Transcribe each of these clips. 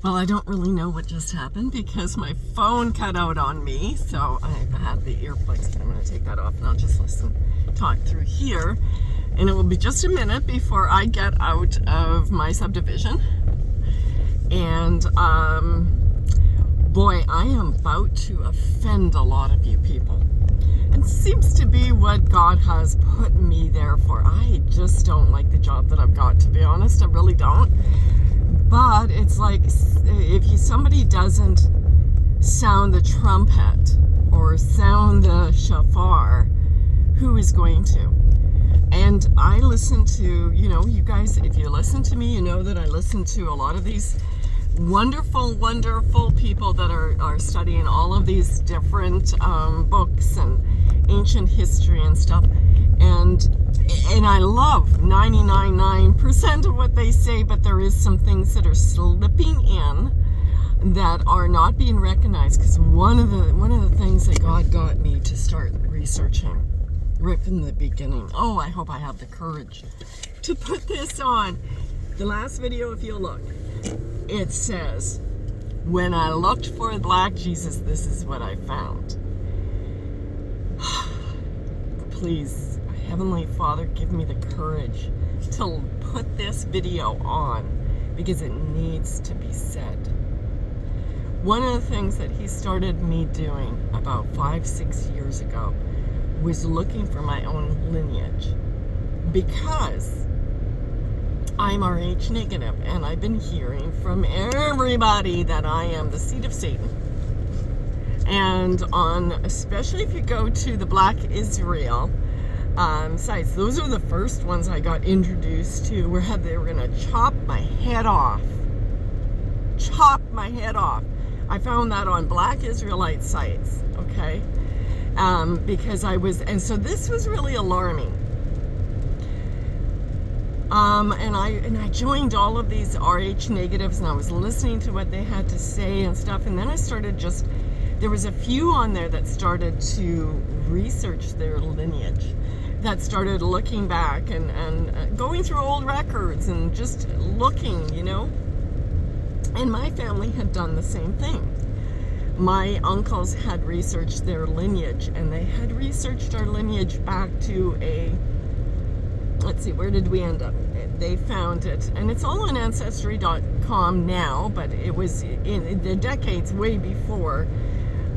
Well, I don't really know what just happened because my phone cut out on me. So I had the earplugs. I'm going to take that off and I'll just talk through here. And it will be just a minute before I get out of my subdivision. And boy, I am about to offend a lot of you people. And seems to be what God has put me there for. I just don't like the job that I've got, to be honest. I really don't. But it's like if somebody doesn't sound the trumpet or sound the shofar, who is going to? And I listen to, you guys, if you listen to me, you know that I listen to a lot of these wonderful, wonderful people that are studying all of these different books and ancient history and stuff. And I love 99.9% of what they say, but there is some things that are slipping in that are not being recognized. Because one of the things that God got me to start researching right from the beginning. Oh, I hope I have the courage to put this on. The last video, if you look, it says, "When I looked for a black Jesus, this is what I found." Please, Heavenly Father, give me the courage to put this video on because it needs to be said. One of the things that he started me doing about 5-6 years ago was looking for my own lineage, because I'm Rh negative and I've been hearing from everybody that I am the seed of Satan. And especially if you go to the Black Israel sites, those are the first ones I got introduced to, where they were going to chop my head off. Chop my head off. I found that on Black Israelite sites, okay? Because and so this was really alarming. And I joined all of these Rh negatives, and I was listening to what they had to say and stuff, and then I started there was a few on there that started to research their lineage, that started looking back and going through old records and just looking, and my family had done the same thing. My uncles had researched their lineage, and they had researched our lineage back to let's see, where did we end up? They found it, and it's all on Ancestry.com now, but it was in the decades way before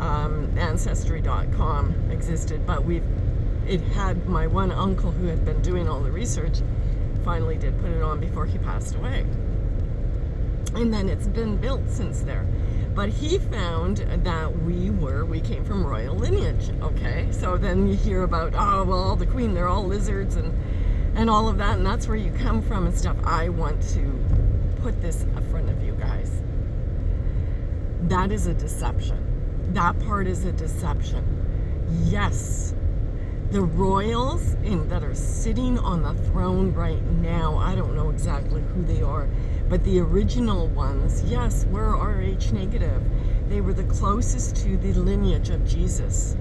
Ancestry.com existed. But it had my one uncle who had been doing all the research finally did put it on before he passed away, and then it's been built since there. But he found that we came from royal lineage. Okay, so then you hear about, oh well, the queen, they're all lizards and all of that, and that's where you come from and stuff. I want to put this in front of you guys. That is a deception. That part is a deception. Yes, the royals that are sitting on the throne right now, I don't know exactly who they are, but the original ones, yes, were Rh negative. They were the closest to the lineage of Jesus.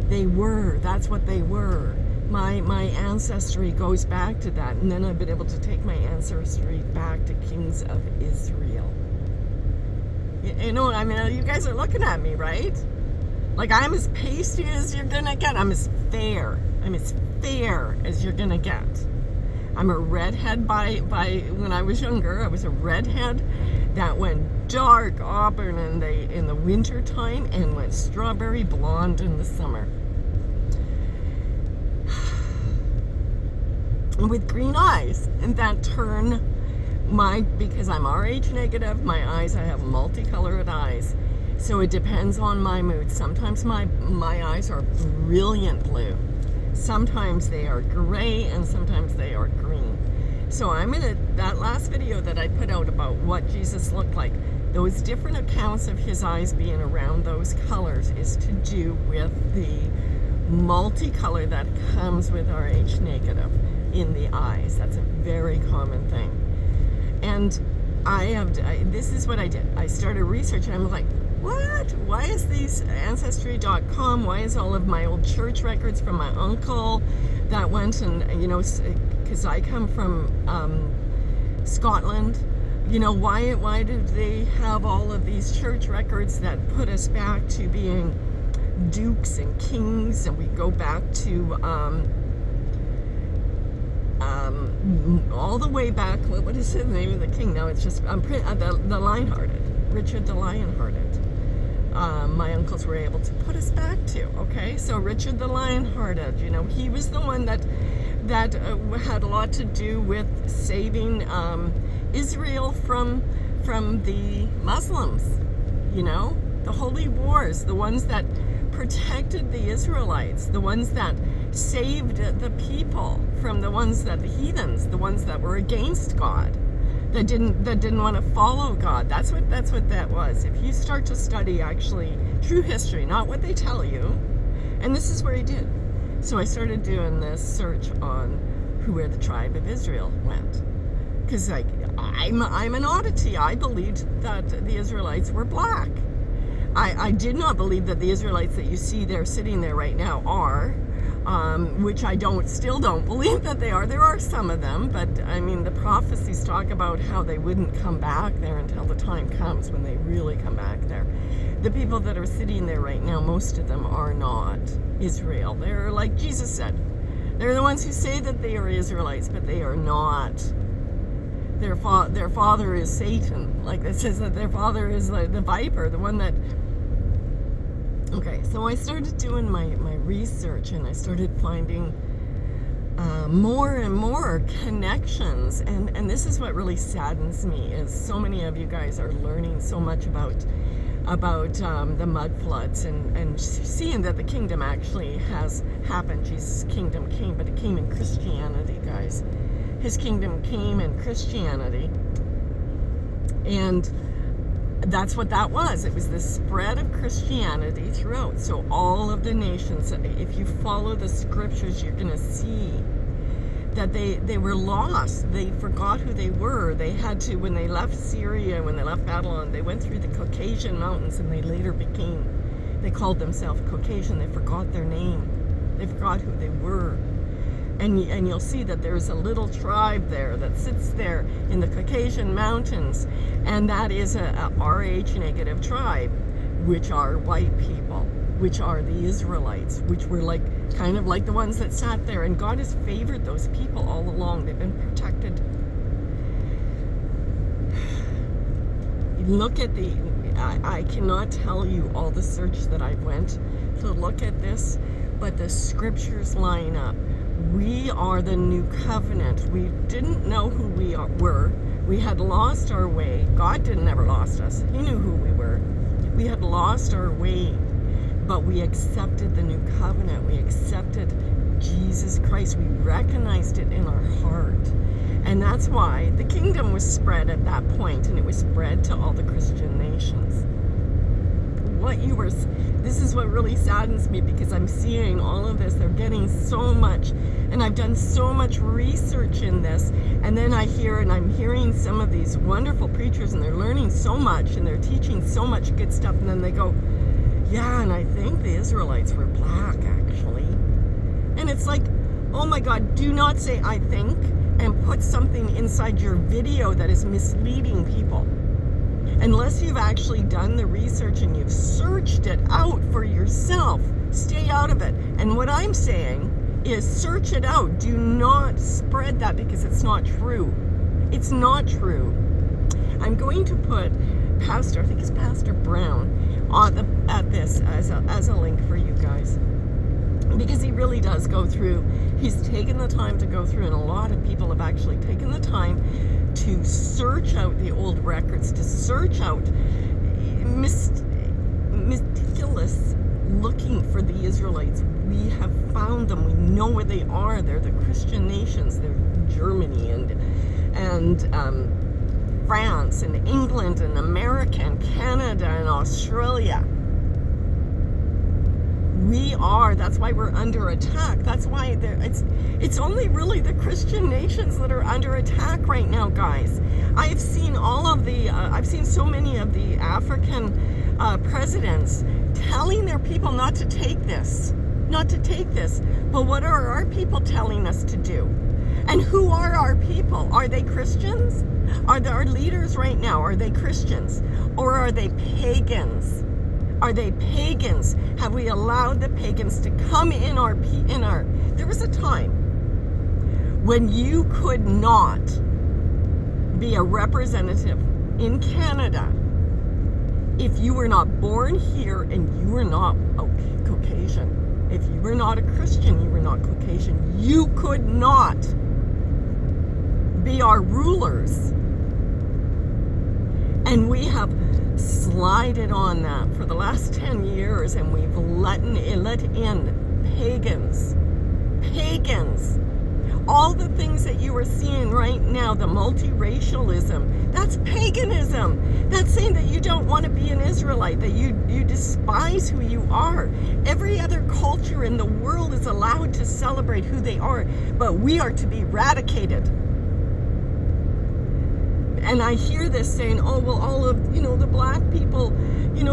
That's what they were. My ancestry goes back to that, and then I've been able to take my ancestry back to kings of Israel. You guys are looking at me, right? Like, I'm as pasty as you're gonna get. I'm as fair as you're gonna get. I'm a redhead by when I was younger. I was a redhead that went dark auburn in the winter time and went strawberry blonde in the summer. With green eyes, and that turn because I'm Rh negative, my eyes, I have multicolored eyes, so it depends on my mood. Sometimes my eyes are brilliant blue, sometimes they are gray, and sometimes they are green. So that last video that I put out about what Jesus looked like, those different accounts of his eyes being around those colors is to do with the multicolor that comes with Rh negative in the eyes. That's a very common thing. And this is what I did. I started researching. I'm like, what? Why is these Ancestry.com? Why is all of my old church records from my uncle that went and, because I come from Scotland, You know, why did they have all of these church records that put us back to being dukes and kings, and we go back to all the way back, what is the name of the king? No, it's just the Lionhearted, Richard the Lionhearted. My uncles were able to put us back to, okay? So Richard the Lionhearted, you know, he was the one that had a lot to do with saving Israel from the Muslims, you know, the holy wars, the ones that protected the Israelites, the ones that saved the people from the ones that the heathens, the ones that were against God, that didn't want to follow God. That's what that was. If you start to study actually true history, not what they tell you, and this is where he did. So I started doing this search on where the tribe of Israel went. Because I'm an oddity. I believed that the Israelites were black. I did not believe that the Israelites that you see there sitting there right now are, which I still don't believe that they are. There are some of them, but I mean the prophecies talk about how they wouldn't come back there until the time comes when they really come back there. The people that are sitting there right now, most of them are not Israel. They're like Jesus said. They're the ones who say that they are Israelites, but they are not. Their father is Satan. Like it says that their father is the viper, the one that... Okay, so I started doing my research, and I started finding more and more connections. And this is what really saddens me, is so many of you guys are learning so much about the mud floods and seeing that the kingdom actually has happened. Jesus' kingdom came, but it came in Christianity, guys. His kingdom came in Christianity, and that's what that was. It was the spread of Christianity throughout. So all of the nations, if you follow the scriptures, you're going to see that they were lost. They forgot who they were. They had to, when they left Syria, when they left Babylon, they went through the Caucasian mountains, and they later they called themselves Caucasian. They forgot their name. They forgot who they were. And you'll see that there's a little tribe there that sits there in the Caucasian mountains, and that is a RH negative tribe, which are white people, which are the Israelites, which were kind of like the ones that sat there. And God has favored those people all along. They've been protected. Look at I cannot tell you all the search that I went to look at this, but the scriptures line up. We are the new covenant. We didn't know who we were. We had lost our way. God never lost us. He knew who we were. We had lost our way, but we accepted the new covenant. We accepted Jesus Christ. We recognized it in our heart. And that's why the kingdom was spread at that point, and it was spread to all the Christian nations. This is what really saddens me, because I'm seeing all of this. They're getting so much, and I've done so much research in this, and then I'm hearing some of these wonderful preachers, and they're learning so much, and they're teaching so much good stuff, and then they go, yeah, and I think the Israelites were black, actually. And it's like, oh my God, do not say I think, and put something inside your video that is misleading people. Unless you've actually done the research and you've searched it out for yourself, stay out of it. And what I'm saying is search it out. Do not spread that, because it's not true. It's not true. I'm going to put I think it's Pastor Brown, at this as a link for you guys, because he really does go through. He's taken the time to go through, and a lot of people have actually taken the time to search out the old records, to search out meticulous looking for the Israelites. We have found them. We know where they are. They're the Christian nations. They're Germany and France and England and America and Canada and Australia. That's why we're under attack. That's why it's only really the Christian nations that are under attack right now, guys. I've seen I've seen so many of the African presidents telling their people not to take this. But what are our people telling us to do? And who are our people? Are they Christians? Are our leaders right now, are they Christians? Or are they pagans? Are they pagans? Have we allowed the pagans to come in our... There was a time when you could not be a representative in Canada if you were not born here and you were not Caucasian. If you were not a Christian, you were not Caucasian. You could not be our rulers. And we have slided on that for the last 10 years, and we've let in pagans. All the things that you are seeing right now, the multiracialism, that's paganism. That's saying that you don't want to be an Israelite, that you despise who you are. Every other culture in the world is allowed to celebrate who they are, but we are to be eradicated. And I hear this saying, oh, well, all of, the black people,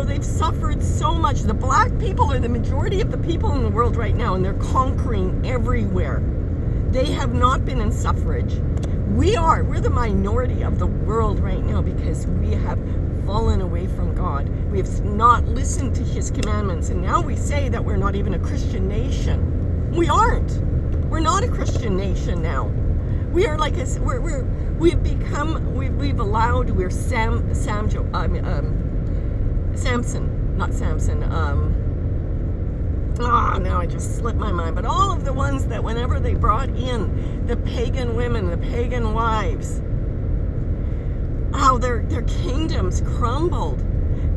they've suffered so much. The black people are the majority of the people in the world right now, and they're conquering everywhere. They have not been in suffrage. We're the minority of the world right now because we have fallen away from God. We have not listened to his commandments, and now we say that we're not even a Christian nation. We aren't. We're not a Christian nation now. We are like we're Samson, not Samson. Now I just slipped my mind. But all of the ones that whenever they brought in the pagan women, the pagan wives, how their kingdoms crumbled.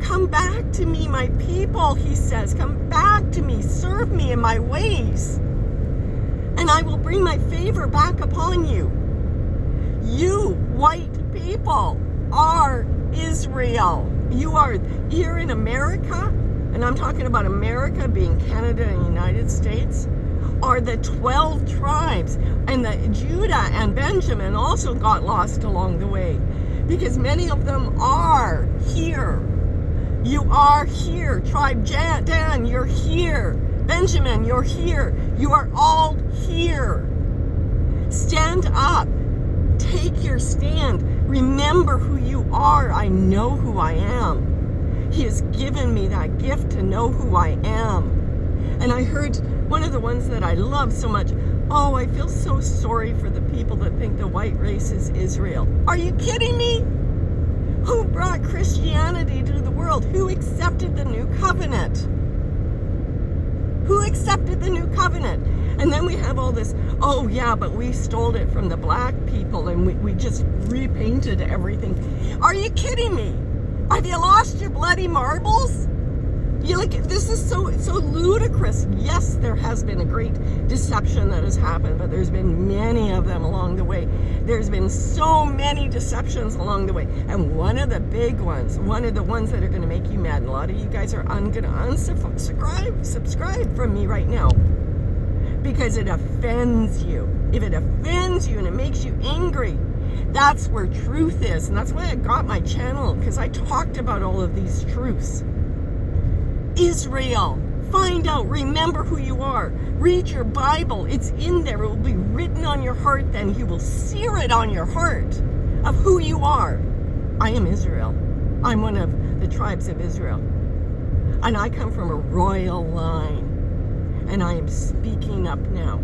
Come back to me, my people, he says. Come back to me. Serve me in my ways, and I will bring my favor back upon you. You white people are Israel. You are here in America, and I'm talking about America being Canada and United States, are the 12 tribes. And the Judah and Benjamin also got lost along the way, because many of them are here. You are here. Tribe Dan, you're here. Benjamin, you're here. You are all here. Stand up. Take your stand. Remember who you are. I know who I am. He has given me that gift to know who I am. And I heard one of the ones that I love so much. Oh, I feel so sorry for the people that think the white race is Israel. Are you kidding me? Who brought Christianity to the world? Who accepted the new covenant? Who accepted the new covenant? And then we have all this, oh yeah, but we stole it from the black people and we just repainted everything. Are you kidding me? Have you lost your bloody marbles? This is so ludicrous. Yes, there has been a great deception that has happened, but there's been many of them along the way. There's been so many deceptions along the way. And one of the big ones, one of the ones that are going to make you mad, and a lot of you guys are going to unsubscribe from me right now, because it offends you. If it offends you and it makes you angry, that's where truth is. And that's why I got my channel, because I talked about all of these truths. Israel, find out, remember who you are. Read your Bible. It's in there. It will be written on your heart then. He will sear it on your heart of who you are. I am Israel. I'm one of the tribes of Israel. And I come from a royal line. And I am speaking up now.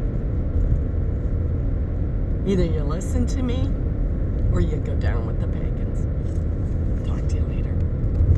Either you listen to me or you go down with the pain.